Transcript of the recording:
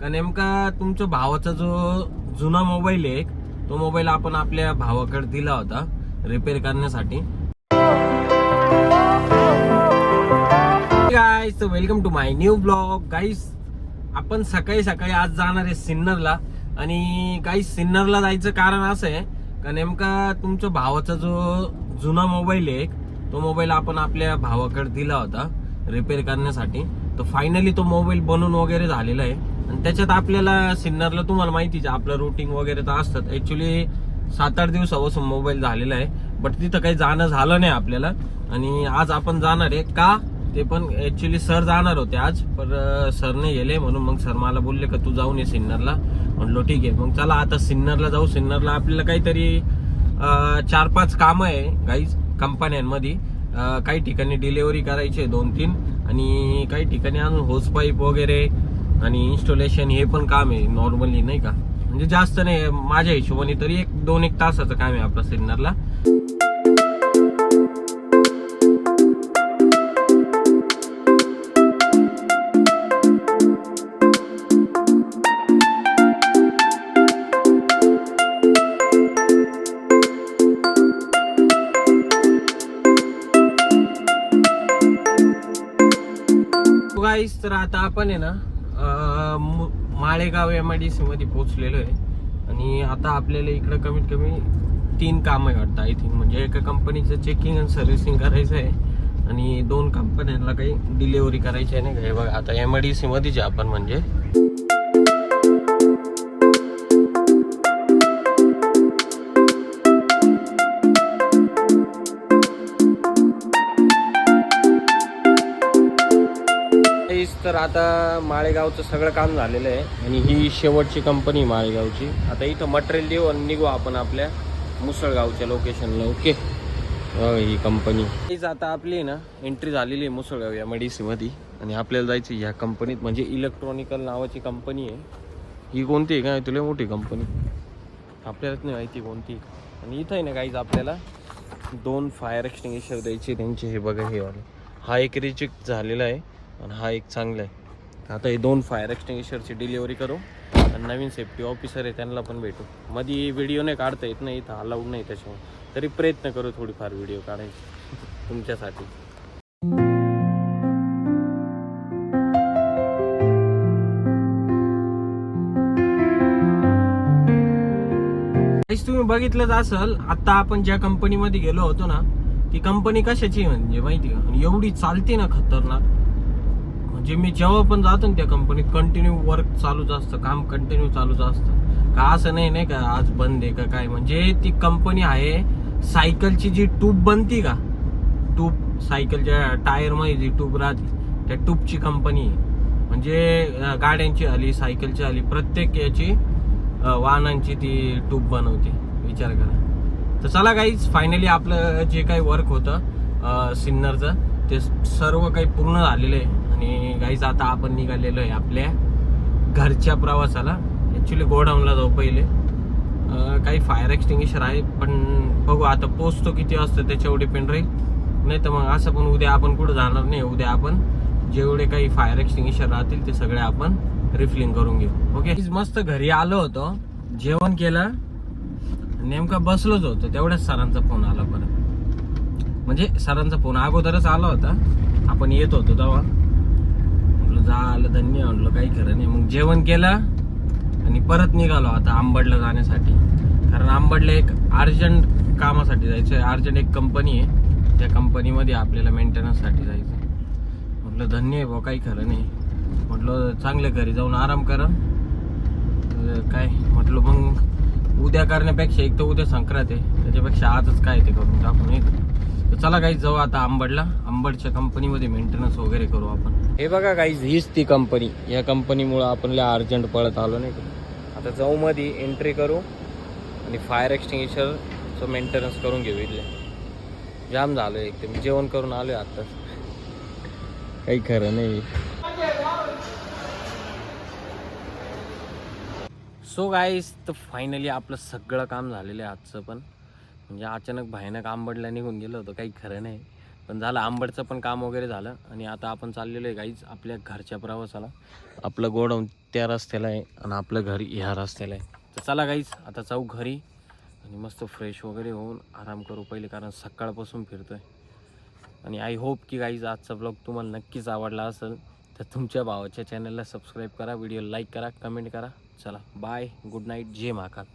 का नेमका तुमच्या भावाचा जो जुना मोबाईल आहे तो मोबाईल आपण आपल्या भावाकडे दिला होता रिपेअर करण्यासाठी. Guys, welcome to my new blog. Guys, आपण सकाळी सकाळी आज जाणार आहे सिन्नरला. आणि गाईस, सिन्नरला जायचं कारण असं आहे का नेमका तुमच्या भावाचा जो जुना मोबाईल आहे तो मोबाईल आपण आपल्या भावाकडे दिला होता रिपेअर करण्यासाठी. तर फायनली तो मोबाईल बनवून वगैरे झालेला आहे. आणि त्याच्यात आपल्याला सिन्नरला तुम्हाला माहितीच आपलं रुटीन वगैरे तर असतात. ऍक्च्युली 7-8 दिवसापासून मोबाईल झालेला आहे, बट तिथं काही जाणं झालं नाही आपल्याला. आणि आज आपण जाणार आहे का ते पण ऍक्च्युली सर जाणार होते आज, पण सर नाही गेले. म्हणून मग सर मला बोलले का तू जाऊन ये सिन्नरला. म्हणलो ठीक आहे, मग चला आता सिन्नरला जाऊ. सिन्नरला आपल्याला काहीतरी 4-5 कामं आहे गाईज कंपन्यांमध्ये. काही ठिकाणी डिलिव्हरी करायची 2-3, आणि काही ठिकाणी अजून होस पाईप वगैरे आणि इन्स्टॉलेशन हे पण काम आहे नॉर्मली, नाही का. म्हणजे जास्त नाही, माझ्या हिशोबाने तरी 1-2 तासाचं काम आहे आपलं सिन्नरला. गाईस, तर आता आपण आहे ना माळेगाव MIDC मध्ये पोहोचलेलो आहे. आणि आता आपल्याला इकडं कमीत कमी 3 काम आहे वाटतं आय थिंक. म्हणजे एका कंपनीचं चेकिंग आणि सर्व्हिसिंग करायचं आहे, आणि 2 कंपन्यांना काही डिलिव्हरी करायची आहे. नाही का, हे बघा आता MIDC मध्येच आपण म्हणजे तर आता माळेगावचं सगळं काम झालेलं आहे. आणि ही शेवटची कंपनी माळेगावची. आता इथं मटेरियल देऊ आणि निघू आपण आपल्या मुसळगावच्या लोकेशनला. ओके, ही कंपनी आता आपली ना एंट्री झालेली आहे मुसळगाव MIDC मध्ये. आणि आपल्याला जायचं ह्या कंपनीत, म्हणजे इलेक्ट्रॉनिकल नावाची कंपनी आहे. ही कोणती आहे काय तुला मोठी कंपनी आपल्यालाच नाही माहिती कोणती. आणि इथं आहे ना काहीच आपल्याला 2 फायर एक्सटिंग्विशर द्यायचे त्यांचे. हे बघा, हे वाले. हा एक रिजेक्ट झालेला आहे आणि हा एक चांगला आहे. आता हे 2 फायर एक्सटिंग्विशरची डिलिव्हरी करू. आणि नवीन सेफ्टी ऑफिसर आहे त्यांना पण भेटू. मध्ये व्हिडिओ नाही काढता येत नाही, इथं अलाउड नाही, त्याच्यामुळे तरी प्रयत्न करू थोडीफार व्हिडिओ काढायची तुमच्यासाठी. तुम्ही बघितलंच असेल, आता आपण ज्या कंपनीमध्ये गेलो होतो ना, ती कंपनी कशाची म्हणजे माहिती का. आणि एवढी चालते ना खतरनाक. म्हणजे मी जेव्हा पण जातो ना त्या कंपनीत कंटिन्यू वर्क चालूच असतं, काम कंटिन्यू चालूच असतं. का असं नाही का आज बंद आहे का काय. म्हणजे ती कंपनी आहे सायकलची जी ट्यूब बनती का, ट्यूब सायकलच्या टायर मध्ये जी ट्यूब राहते त्या ट्यूबची कंपनी आहे. म्हणजे गाड्यांची आली, सायकलची आली, प्रत्येक याची वाहनांची ती ट्यूब बनवते. विचार करा. तर चला गाईज, फायनली आपलं जे काही वर्क होतं सिन्नरचं ते सर्व काही पूर्ण झालेलं आहे. आणि गाईज आता आपण निघालेलो आहे आपल्या घरच्या प्रवासाला. ॲक्च्युली गोडाऊनला जाऊ पहिले. काही फायर एक्सटिंग्विशर आहे, पण बघू आता पोचतो किती वाजता त्याच्यावर डिपेंड राहील. नाही तर मग असं पण उद्या आपण कुठं जाणार नाही. उद्या आपण जेवढे काही फायर एक्सटिंग्विशर राहतील ते सगळे आपण रिफिलिंग करून घेऊ. ओके, मस्त घरी आलो होतो, जेवण केलं, नेमका बसलोच होतो तेवढ्याच सरांचा फोन आला परत. म्हणजे सरांचा फोन अगोदरच आला होता, आपण येत होतो तेव्हा. म्हटलं झालं धन्य, म्हटलं काही खरं नाही. मग जेवण केलं आणि परत निघालो आता अंबडला जाण्यासाठी. कारण अंबडला एक अर्जंट कामासाठी जायचं आहे. अर्जंट एक कंपनी आहे, त्या कंपनीमध्ये आपल्याला मेंटेनन्ससाठी जायचं. म्हटलं धन्य आहे भाऊ, काही खरं नाही. म्हटलं चांगल्या घरी जाऊन आराम करा काय. म्हटलं मग उद्या करण्यापेक्षा, एक तर उद्या संक्रांत आहे, त्याच्यापेक्षा आजच काय ते करून टाकून एक. तर चला गाईज जाऊ आता अंबडला. अंबडच्या कंपनीमध्ये मेंटेनन्स वगैरे करू आपण. हे बघा गाईज, हीच ती कंपनी. या कंपनीमुळं आपण अर्जंट पळत आलो नाही का. आता जाऊ मध्ये एंट्री करू आणि फायर एक्सटिंग्विशरचं मेंटेनन्स करून घेऊ. इथले जाम झालो एक तर. मी जेवण करून आलो आहे आत्ताच, काही खरं नाही. सो गाईस, तर फायनली आपलं सगळं काम झालेलं आहे आजचं पण. म्हणजे अचानक भयानक आंबडला निघून गेलो होतो, काही खरं नाही. पण झालं, आंबटचं पण काम वगैरे झालं. आणि आता आपण चाललेलो आहे गाईज आपल्या घरच्या प्रवासाला. आपलं गोडाऊन त्या रस्त्याला आहे आणि आपलं घर ह्या रस्त्याला आहे. तर चला गाईज आता जाऊ घरी आणि मस्त फ्रेश वगैरे होऊन आराम करू पहिले, कारण सकाळपासून फिरतोय. आणि आय होप की गाईज आजचा ब्लॉग तुम्हाला नक्कीच आवडला असेल. तर तुमच्या भावाच्या चॅनलला सबस्क्राईब करा, व्हिडिओ लाईक करा, कमेंट करा. चला बाय, गुड नाईट, जय महाकाल.